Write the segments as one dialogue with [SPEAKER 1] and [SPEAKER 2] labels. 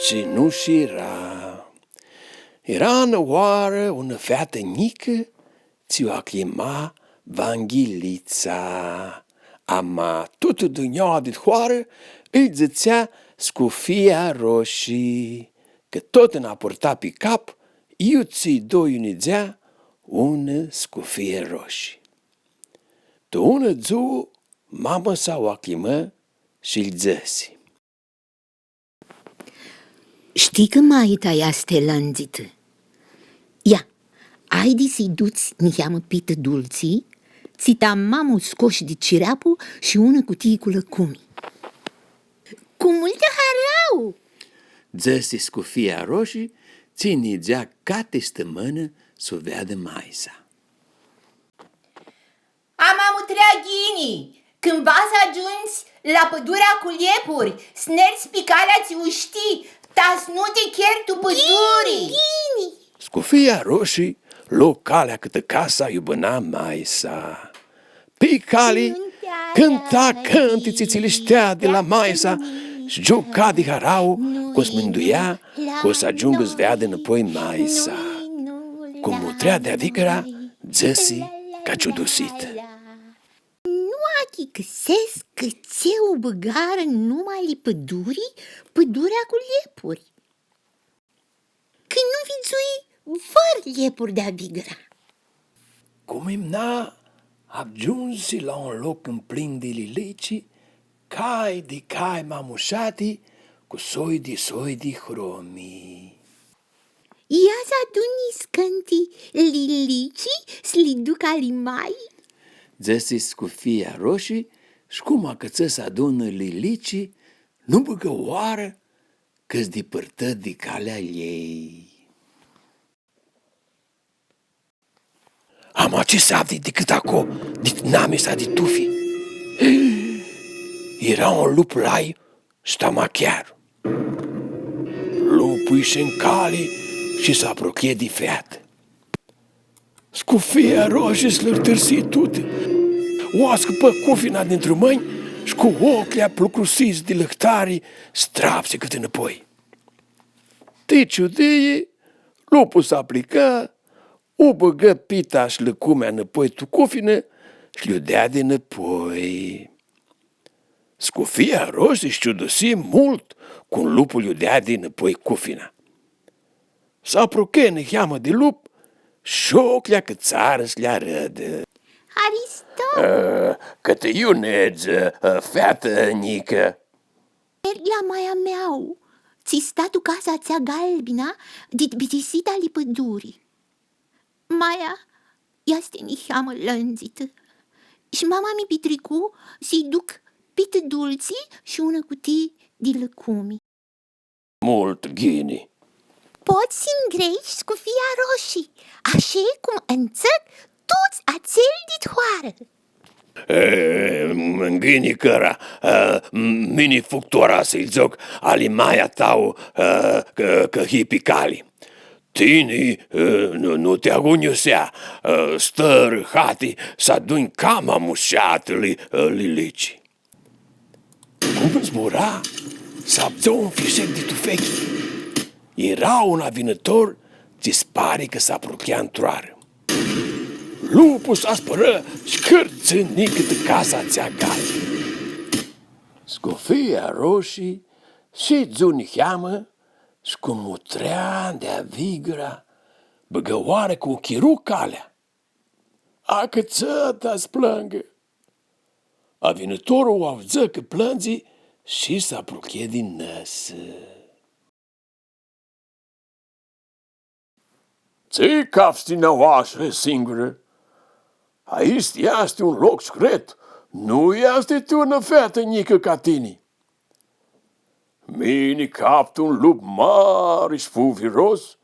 [SPEAKER 1] Sinușira. Era în oară una fată nică, ți-o aclima Vanghilița. Ama totul dâneaua de hoară îi zățea scufia roșii, că tot n-a purtat pe cap, eu ți-i doi unizea una scufie roșii. Tu una zu, mama sa o aclimă și-l zăsi.
[SPEAKER 2] Știi că maita ea stelănzită? Ia, haide să-i duți niheamă pită dulții, ți-ta mamul scoși de cireapul și una cutie cu lăcumi. Cu multă harau!
[SPEAKER 1] Zăsi scufia roșii, ține zea cate stămână să o veadă maisa.
[SPEAKER 3] Amamu treaghini, când vas ajungi la pădurea cu liepuri, snerți picalea ți uștii, tas nu te chieri tu pădurii.
[SPEAKER 1] Scufia roșii luă calea câtă casa iubăna maisa. Pe cale cânta cântiții ștea de la maisa și juca de harau, că o smânduia, că o să ajungă să veadă înapoi maisa. Cum mutrea de-a vigăra, zăsi ca ciudusită.
[SPEAKER 2] Nu achi găsesc că ți-o băgară numai li pădurii, pădurea cu liepuri. Că nu vizui var liepuri de-a vigăra.
[SPEAKER 1] Cum n-a ajuns la un loc în plin de lilici, cai de cai mamușati, cu soi de hromi.
[SPEAKER 2] Ia să aduni scântii lilicii să-li duc alimai.
[SPEAKER 1] Zăsi scufia roșii și cum a căță să adună lilicii, nu băgă oară că-s depărtă de calea ei. Ama ce s-a decât acolo, de namesa de tufi. Era un lup lai stama chiar. Lupul și în cale și s-a apropie de feată. Scufia roșie slărtârsi tute, o scăpă cufina dintre mâini și cu ochii plucrusiți de lăctari strapse cât înapoi. Te ciudie, lupul s-a plicat, o băgă pita și lăcumea înapoi tu cufină și le-o dea de înapoi. Scufia roșie și ciudusi mult cum lupul le-o dea de înapoi cufina. S-a apropie în cheamă de lup și oclea că țară să le arădă.
[SPEAKER 2] Ariston,
[SPEAKER 1] Că te iuneți, feată nică.
[SPEAKER 2] merg la maia meau, ți sta tu casa țea galbina, dit bitisita li pădurii. Maia, este niheamă lănzită și mama mi pitricu să-i duc pită dulții și una cutie de lăcumi.
[SPEAKER 1] Mult ghini.
[SPEAKER 2] Poți să-mi grești scufia roșii, așa cum înțăc toți ațeli de toară.
[SPEAKER 1] Ghini căra, mini fuctora să-i zoc alimaia tău că hipicali. Tini nu te agoniosea, stăr hati să aduni cama mușatului lilici. Cum zbura, s-abză un fișec de tufechi. Era un avinător ce pare că s-a apropia într-oară. Lupul s-a spără și cârțâni cât casa ți-a galbă. Scufia roșii și zuniheamă și cum mutrea de-a vigăra, băgă oară cu chiru calea. A cățăta splângă. Avinătorul o avză că plânzi și s-a apropie din năsă. Ce capi tine oașă singură? Aici este un loc secret, nu este tu una fetă nică ca tine. Mine captă un lup mare și fuviros,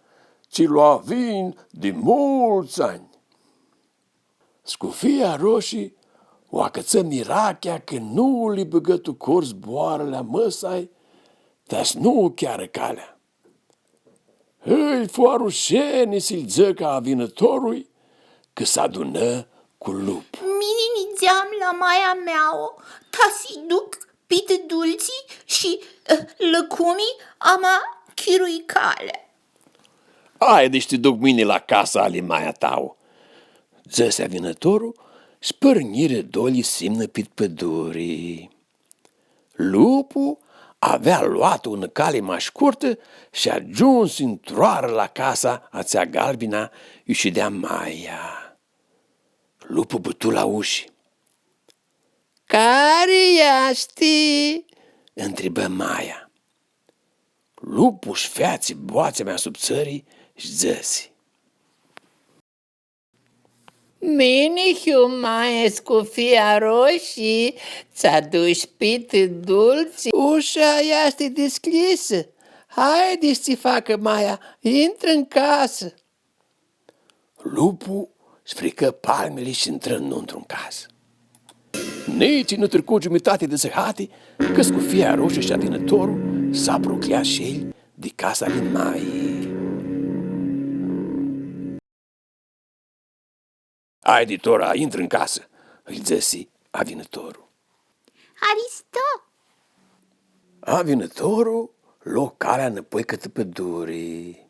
[SPEAKER 1] ci lua vin de mulți ani. Scufia roșii o acăță mirachea că nu li băgă tu cor zboară la măsai, dar nu chiar calea. Îi fu rușine să-l zăcă avinătorului că s-adună cu lup.
[SPEAKER 2] Mine nițeam la maia meau, ca să-i duc pită dulții și lăcumii, ama
[SPEAKER 3] chirui calea.
[SPEAKER 1] Haide și te duc mâine la casa ale maia tau. Zăsea vinătorul, spărnire doli simnă pit pădurii. Lupul avea luat o cale mai scurtă și ajuns într-oară la casa a țea galbina și dea Maia. Lupul bătu la uși. Care ești? Întrebă Maia. Lupul își feați boața mea sub țării și zăsi.
[SPEAKER 3] Minihiu mai scufia roșii, ți-aduci pit dulci.
[SPEAKER 1] Ușa este deschisă. Haide să-ți facă Maia, intră în casă. Lupul sfrică palmele și intră înăuntru în casă. Nici nu trecut jumătate de săhate, că scufia roșie și adinătorul s-a procleat și el de casa lui Maie. Haide, Tora, intră în casă, îi zăsi avinătorul.
[SPEAKER 2] Aristo!
[SPEAKER 1] Avinătorul lua calea înapoi către pădure.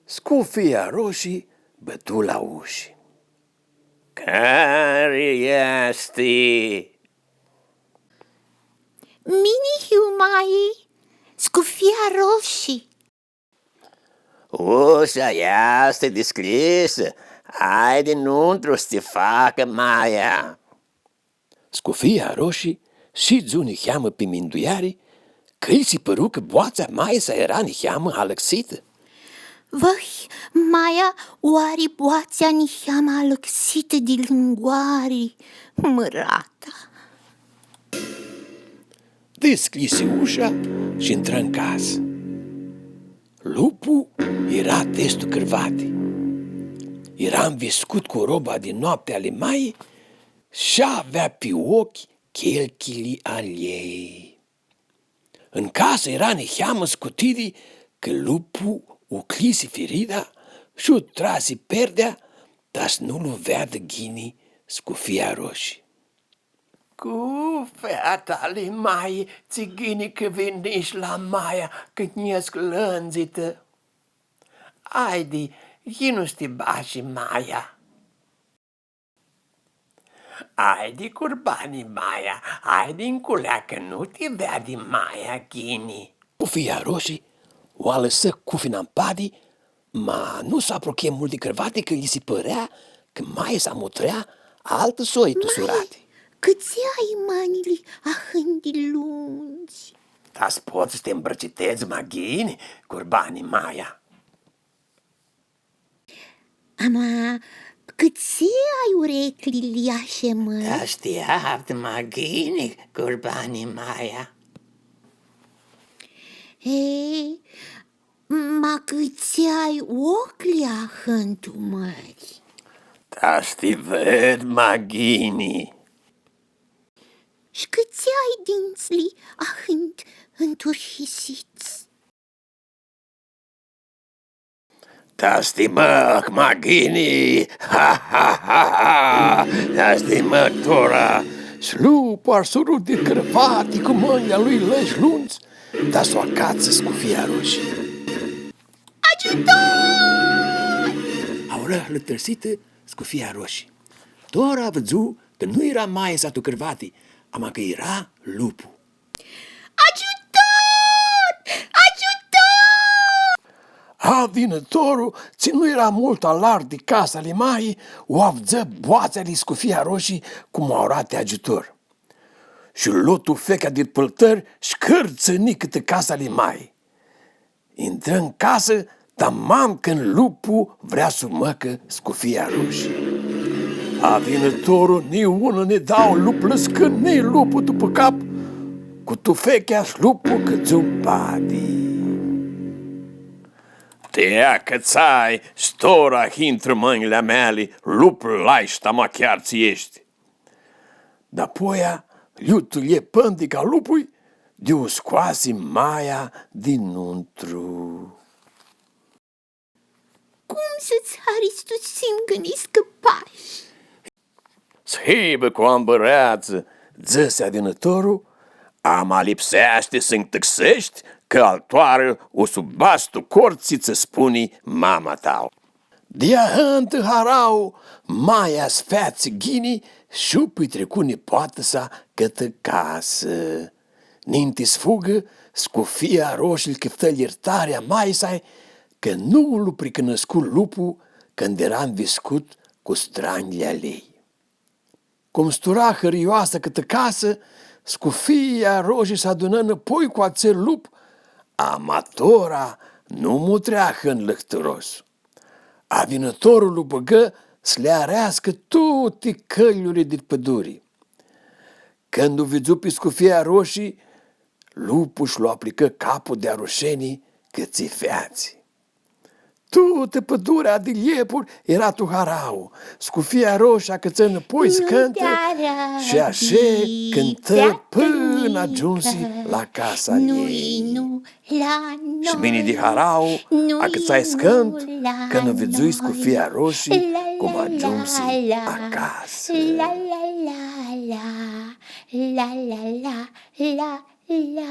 [SPEAKER 1] Scufia roșii bătu la uși. Care este?
[SPEAKER 2] Minihiu mai scufia roșii.
[SPEAKER 1] Ușa este deschisă. Haide înăuntru să te facă Maia. Scufia roșii și zuni cheamă pe minduiare, că îi se păru că boața Maia sa era niheamă alăxită.
[SPEAKER 2] Văi, Maia, oare boața niheama alăxită de lingoare mărata?
[SPEAKER 1] Deschise ușa și intră în casă. Lupul era testul cârvate. Era înviscut cu roba din noapte ale Maiei și avea pe ochi chelchilii ale ei. În casă era neheamă scutirii că lupul uclise ferida și o trase perdea, dar să nu lovea de ghinii scufia roșii. Cu fata ale Maie, țigini că veniși la Maia când iesc lănțită. Haide, nu te bași Maia. Haide, curbanii Maia, haide înculea că nu te vede Maia ghini. Cufia roșii o alăsă cufina în padi, ma nu s-a apropie mult de cărvate că îi se părea că Maia s-a mutrea altă soi tusurate.
[SPEAKER 2] Câți ai manile ahândi lungi?
[SPEAKER 1] Dar poți să te îmbrăcitezi, maghini, curbanii Maia.
[SPEAKER 2] Ama, câți ai urechi liliașe, măi?
[SPEAKER 3] Așteaptă, maghini, curbanii Maia.
[SPEAKER 2] Ei, ma câți ai ochi ahându, măi?
[SPEAKER 1] Da te ved, maghini.
[SPEAKER 2] Și câți ai dințli ahând înturhisiți?
[SPEAKER 1] Da te măc, maghini, ha, ha, ha, ha, da te măc, Tora. Slupul ar surut de cărvate cu mâinile lui lăși lunți, dar s-o acață scufia roșie.
[SPEAKER 2] Ajutor!
[SPEAKER 1] Aură lătărsită scufia roșie. Tora a văzut că nu era Maia satul cărvate, ama că era lupul.
[SPEAKER 2] Ajutor! Ajutor!
[SPEAKER 1] Avinătorul, ți nu era mult alar de casa lui Maie, o avză boața de scufia roșii cum au arate ajutor. Și lotul feca de păltări șcărțăni câte casa lui Maie. Intră în casă, tamam când lupul vrea să măcă scufia roșie. Avinătorul ni unul ne dau lup lăscând ni lupul după cap, cu tufechea și lupul cățu padi. Tea că ți-ai, stora intră mâinile mele, lupul lai și tama chiar ți ești. Dar poia, liutul e pândica lupui, de-o scoase Maia dinăuntru.
[SPEAKER 2] Cum să-ți aristu simcă ni scăpași?
[SPEAKER 1] Schibă cu ambăreață, zăsea vinătorul, ama lipsește să-mi tăxești că altoară o sub bastu corții ți spune mama tau. Dia hântă harau, maia sfeați ghini și-o petrecu nepoată sa cătă casă. Ninti sfugă, scufia roșii chiftă iertarea mai sai, că nu l-u pricănăscu lupul când era înviscut cu stranile alei. Cum stura hărioasă cătă casă, scufia roșii s-adună înapoi cu ațel lup, amatora nu mutreahă în lăhtăros. Avinătorul lui băgă să le arească toate călurile din păduri. Când o vizu pe scufia roșii, lupul și-l aplică capul de arușenii că țifeați. Toată pădurea de liepuri era tuharau, scufia roșia căță înapoi să cântă și așa cântă până ajunsi la casa ei. Și bine de harau, a cățai scânt, când o vizui scufia roșii cum ajunsi acasă.
[SPEAKER 2] La la la la la la la la la